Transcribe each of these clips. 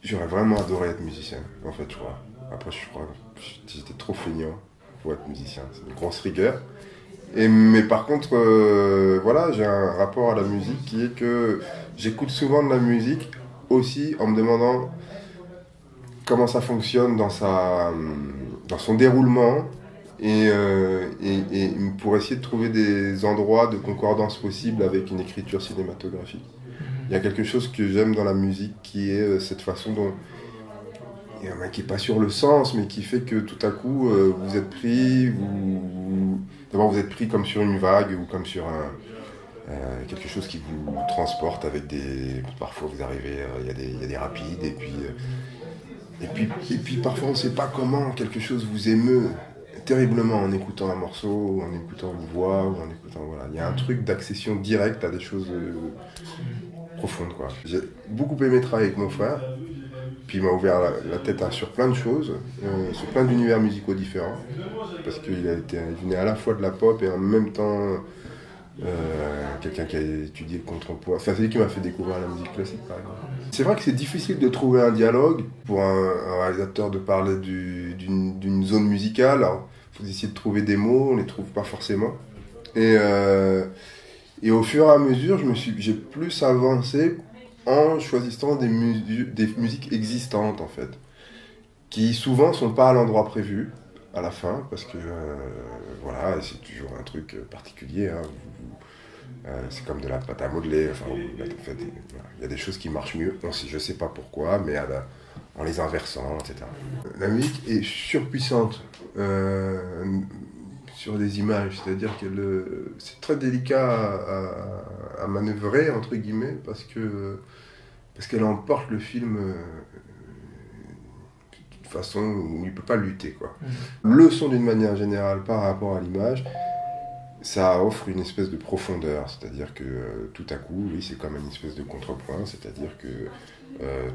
J'aurais vraiment adoré être musicien, en fait, je crois. Après, je crois que j'étais trop feignant pour être musicien. C'est une grosse rigueur. Mais par contre, voilà, j'ai un rapport à la musique qui est que j'écoute souvent de la musique aussi en me demandant comment ça fonctionne dans son déroulement et pour essayer de trouver des endroits de concordance possible avec une écriture cinématographique. Il y a quelque chose que j'aime dans la musique qui est cette façon dont, qui n'est pas sur le sens, mais qui fait que tout à coup vous êtes pris, d'abord vous êtes pris comme sur une vague ou comme sur quelque chose qui vous transporte avec des. Parfois vous arrivez, il y a des rapides, et puis parfois on ne sait pas comment quelque chose vous émeut terriblement en écoutant un morceau, ou en écoutant une voix, ou en écoutant. Voilà. Il y a un truc d'accession directe à des choses profondes, quoi. J'ai beaucoup aimé travailler avec mon frère, puis il m'a ouvert la tête sur plein de choses, sur plein d'univers musicaux différents, parce qu'il il venait à la fois de la pop et en même temps quelqu'un qui a étudié le contrepoint. Enfin, c'est lui qui m'a fait découvrir la musique classique, par exemple. C'est vrai que c'est difficile de trouver un dialogue pour un réalisateur de parler d'une zone musicale. Alors, il faut essayer de trouver des mots, on les trouve pas forcément. Et au fur et à mesure, j'ai plus avancé en choisissant des musiques existantes, en fait, qui souvent sont pas à l'endroit prévu à la fin, parce que voilà, c'est toujours un truc particulier. Hein. C'est comme de la pâte à modeler. Enfin, en fait, il y a des choses qui marchent mieux. Je ne sais pas pourquoi, mais en les inversant, etc. La musique est surpuissante sur des images. C'est-à-dire que c'est très délicat à manœuvrer, entre guillemets, parce qu'elle emporte le film d'une façon où il ne peut pas lutter, quoi. Le son, d'une manière générale, par rapport à l'image, ça offre une espèce de profondeur, c'est-à-dire que tout à coup, oui, c'est comme une espèce de contrepoint, c'est-à-dire que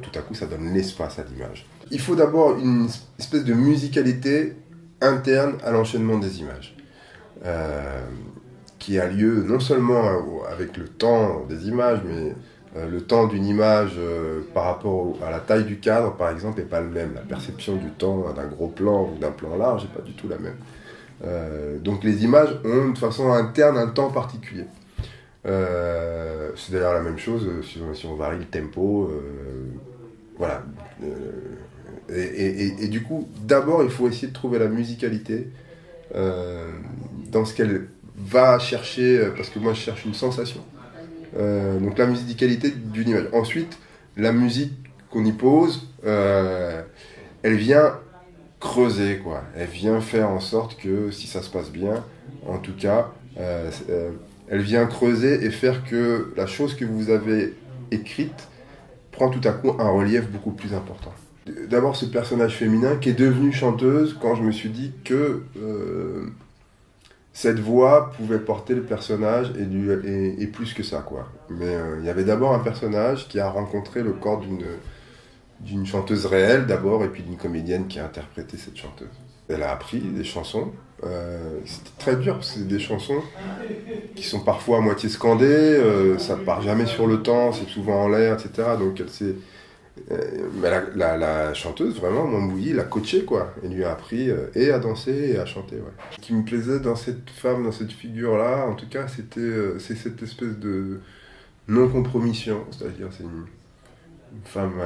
tout à coup, ça donne l'espace à l'image. Il faut d'abord une espèce de musicalité interne à l'enchaînement des images, qui a lieu non seulement avec le temps des images, mais le temps d'une image par rapport à la taille du cadre, par exemple, n'est pas le même. La perception du temps d'un gros plan ou d'un plan large n'est pas du tout la même. Donc les images ont de façon interne un temps particulier. C'est d'ailleurs la même chose si on varie le tempo. Voilà. Et du coup, d'abord, il faut essayer de trouver la musicalité dans ce qu'elle va chercher, parce que moi je cherche une sensation. Donc la musicalité d'une image. Ensuite, la musique qu'on y pose, elle vient creuser, quoi. Elle vient faire en sorte que, si ça se passe bien, en tout cas, elle vient creuser et faire que la chose que vous avez écrite prend tout à coup un relief beaucoup plus important. D'abord, ce personnage féminin qui est devenu chanteuse quand je me suis dit que cette voix pouvait porter le personnage et plus que ça, quoi. Mais il y avait d'abord un personnage qui a rencontré le corps d'une chanteuse réelle d'abord, et puis d'une comédienne qui a interprété cette chanteuse. Elle a appris des chansons. C'était très dur, parce que c'est des chansons qui sont parfois à moitié scandées, ça ne part jamais sur le temps, c'est souvent en l'air, etc. Donc elle s'est... mais la chanteuse, vraiment, Mambouilly, l'a coachée, quoi. Elle lui a appris et à danser et à chanter, ouais. Ce qui me plaisait dans cette femme, dans cette figure-là, en tout cas, c'est cette espèce de non-compromission. C'est-à-dire, c'est une femme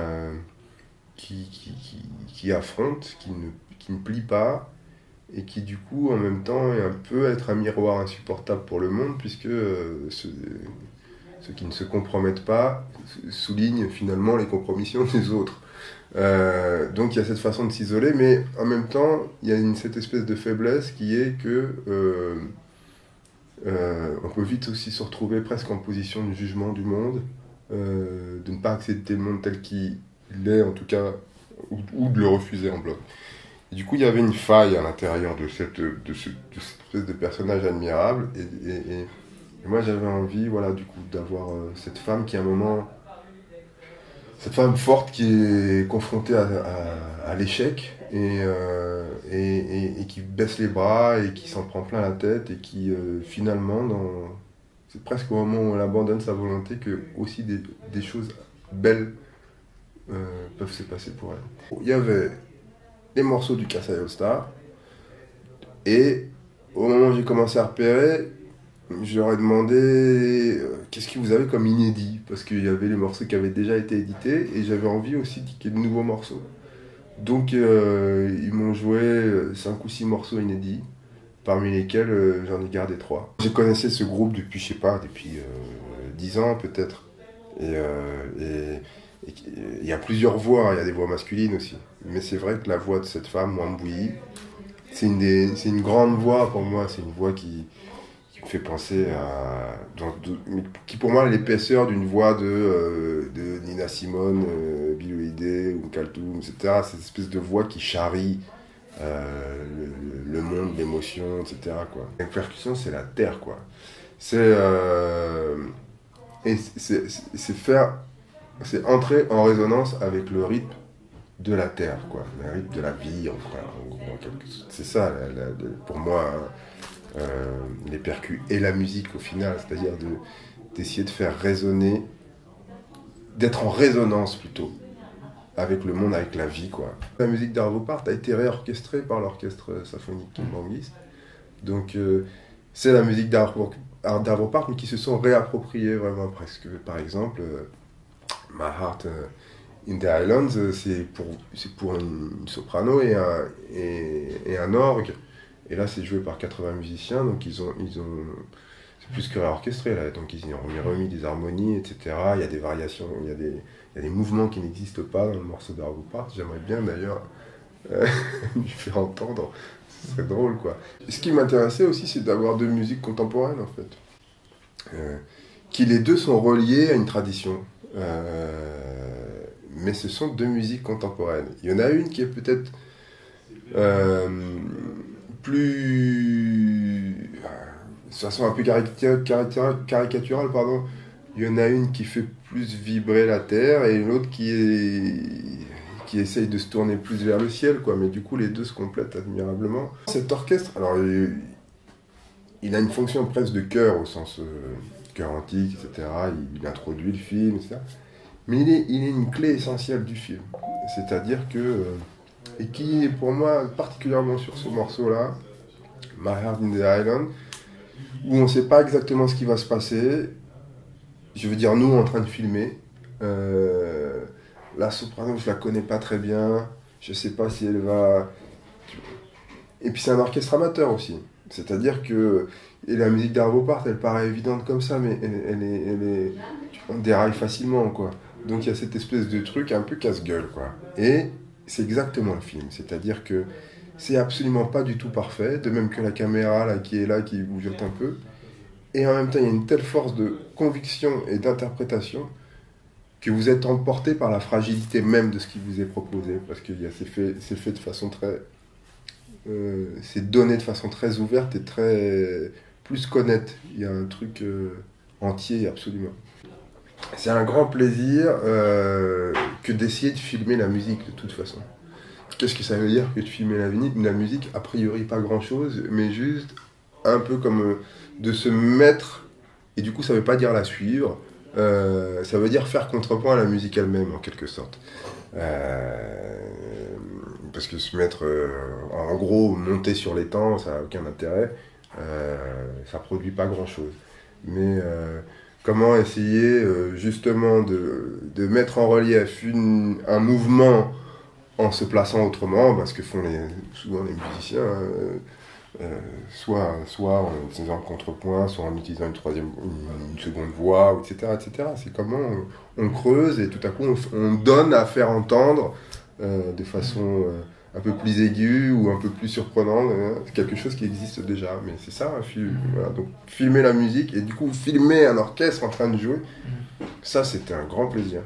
qui affronte, qui ne plie pas, et qui du coup en même temps peut être un miroir insupportable pour le monde, puisque ceux qui ne se compromettent pas soulignent finalement les compromissions des autres. Donc il y a cette façon de s'isoler, mais en même temps il y a cette espèce de faiblesse qui est que on peut vite aussi se retrouver presque en position de jugement du monde, de ne pas accepter le monde tel qu'il est, en tout cas, ou de le refuser en bloc. Et du coup, il y avait une faille à l'intérieur de cette espèce de personnage admirable, et moi j'avais envie, voilà, du coup, d'avoir cette femme qui, à un moment, cette femme forte qui est confrontée à l'échec, et qui baisse les bras et qui s'en prend plein la tête, et qui finalement, c'est presque au moment où elle abandonne sa volonté que aussi des choses belles peuvent se passer pour elle. Il y avait les morceaux du Kassai All Star, et au moment où j'ai commencé à repérer, je leur ai demandé qu'est-ce que vous avez comme inédit, parce qu'il y avait les morceaux qui avaient déjà été édités, et j'avais envie aussi qu'il y ait de nouveaux morceaux. Donc ils m'ont joué 5 ou 6 morceaux inédits, parmi lesquels j'en ai gardé 3. J'ai connaissé ce groupe depuis, je sais pas, depuis 10 ans peut-être. Et il y a plusieurs voix, il y a des voix masculines aussi. Mais c'est vrai que la voix de cette femme, Wambui, c'est une grande voix pour moi, c'est une voix qui me fait penser à... qui pour moi est l'épaisseur d'une voix de Nina Simone, Billie Holiday ou Kaltoum, etc. Cette espèce de voix qui charrie le monde, l'émotion, etc. Quoi. La percussion, c'est la terre, quoi. C'est entrer en résonance avec le rythme de la terre, quoi. Le rythme de la vie, en quelque sorte. C'est ça, pour moi, les percus et la musique au final, c'est-à-dire d'essayer de faire résonner, d'être en résonance plutôt, avec le monde, avec la vie, quoi. La musique d'Arvo Part a été réorchestrée par l'orchestre symphonique Kimbanguiste. Donc c'est la musique d'Arvo Part, mais qui se sont réappropriés vraiment presque. Par exemple, My Heart in the Highlands, c'est pour une soprano et un orgue. Et là, c'est joué par 80 musiciens, donc ils ont c'est plus que réorchestré là. Donc ils ont remis des harmonies, etc. Il y a des variations, il y a des mouvements qui n'existent pas dans le morceau d'Arvo Part. J'aimerais bien d'ailleurs lui faire entendre. Ce serait drôle, quoi. Et ce qui m'intéressait aussi, c'est d'avoir 2 musiques contemporaines, en fait. Qui les 2 sont reliées à une tradition. Mais ce sont 2 musiques contemporaines. Il y en a une qui est peut-être plus... de façon un peu caricaturale, pardon. Il y en a une qui fait plus vibrer la terre et l'autre qui essaye de se tourner plus vers le ciel, quoi. Mais du coup, les 2 se complètent admirablement. Cet orchestre, alors, il a une fonction presque de chœur, au sens chœur antique, etc. Il introduit le film, etc. Mais il est une clé essentielle du film. C'est-à-dire que... et qui est pour moi, particulièrement sur ce morceau-là, My Heart in the Island, où on ne sait pas exactement ce qui va se passer. Je veux dire, nous, en train de filmer. La soprano, je la connais pas très bien. Je sais pas si elle va... Et puis c'est un orchestre amateur aussi. C'est-à-dire que... Et la musique d'Arvo Part, elle paraît évidente comme ça, mais on déraille facilement, quoi. Donc il y a cette espèce de truc un peu casse-gueule, quoi. Et c'est exactement le film. C'est-à-dire que c'est absolument pas du tout parfait, de même que la caméra là, qui bougeote un peu. Et en même temps, il y a une telle force de conviction et d'interprétation que vous êtes emporté par la fragilité même de ce qui vous est proposé. Parce que c'est fait de façon très... c'est donné de façon très ouverte et très... plus qu'honnête. Il y a un truc entier, absolument. C'est un grand plaisir que d'essayer de filmer la musique, de toute façon. Qu'est-ce que ça veut dire que de filmer la musique? A priori, pas grand-chose, mais juste un peu comme de se mettre... Et du coup, ça veut pas dire la suivre. Ça veut dire faire contrepoint à la musique elle-même, en quelque sorte. Parce que se mettre... en gros, monter sur les temps, ça n'a aucun intérêt. Ça produit pas grand-chose. Mais comment essayer justement de mettre en relief un mouvement en se plaçant autrement, parce que font souvent les musiciens, soit en faisant le contrepoint, soit en utilisant une seconde voix, etc., etc. C'est comment on creuse et tout à coup on donne à faire entendre de façon un peu plus aiguë ou un peu plus surprenante, quelque chose qui existe déjà. Mais c'est ça un film. Voilà. Donc filmer la musique et du coup filmer un orchestre en train de jouer, ça c'était un grand plaisir.